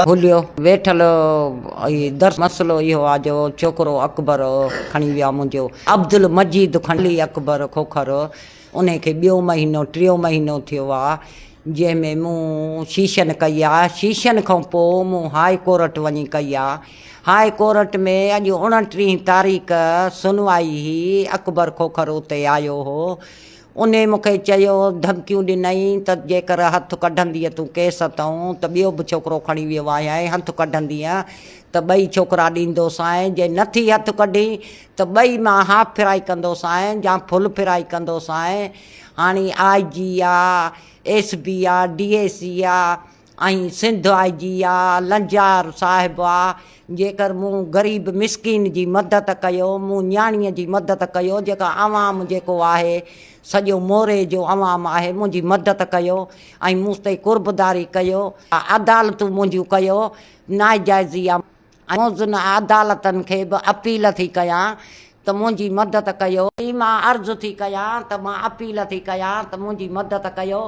हुलियो वेठल दर्स मसलो इहो आहे जो छोकिरो अकबर खणी विया मुंहिंजो अब्दुल मजीद खणी अकबर खोखर उन खे ॿियो महीनो टियों महीनो थियो आहे जंहिंमें मूं शीशन कई आहे। शीशन खां पोइ मूं हाई कोर्ट वञी कई आहे। हाई कोर्ट में अॼु 29 तारीख़ सुनवाई हुई। अकबर खोखर उते आयो हो। उन मूंखे चयो धमकियूं ॾिनई त जेकर हथु कढंदीअ तूं केस अथऊं त ॿियो बि छोकिरो खणी वियो आहे हथु कढंदीअ त ॿई छोकिरा ॾींदोसांइ, जे नथी हथु कढी त ॿई मां हाफ फ्राई कंदोसांइ या फुल फ्राई कंदोसांइ। हाणे आई जी आहे, एस बी आहे, DSC आहे ऐं सिंध आई जी आहे, लंजार साहिबु आहे। जेकर मूं ग़रीब मिसकिन जी मदद कयो, मूं न्याणीअ जी मदद कयो, जेका आवाम जेको आहे सॼो मोरे जो अवाम आहे मुंहिंजी मदद कयो ऐं मूं ते कुर्बदारी कयो, अदालतूं मुंहिंजूं कयो नाइजाइज़ी आहे। मुज़िन अदालतनि खे बि अपील थी कयां त मुंहिंजी मदद कयो। मां अर्ज़ु थी कयां त मां अपील थी कयां त मुंहिंजी मदद कयो।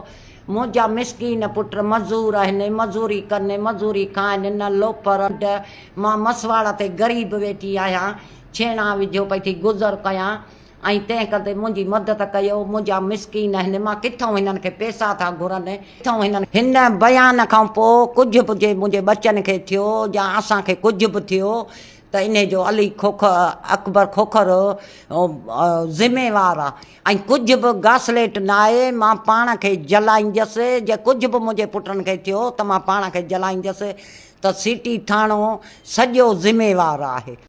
मुंहिंजा मिसकीन पुट मज़ूर आहिनि, मज़ूरी कनि, मज़ूरी खाइनि, न लोफर। मां मसवाड़ ते ग़रीब वेठी आहियां, छेणा विझो पई थी गुज़र कयां ऐं तंहिं करे मुंहिंजी मदद कयो। मुंहिंजा मिसकीन आहिनि, मां किथां हिननि खे पैसा था घुरनि, किथां हिन बयान खां पोइ कुझु बि जे मुंहिंजे बचनि खे थियो या असांखे कुझु बि थियो त इन जो अली खोखर अकबर खोखर ज़िम्मेवारु आहे ऐं कुझु बि घासलेट न आहे। मां पाण खे जलाईंदसि, जे कुझु बि मुंहिंजे पुटनि खे थियो त मां पाण खे जलाईंदसि। त सिटी थाणो सॼो ज़िम्मेवारु आहे।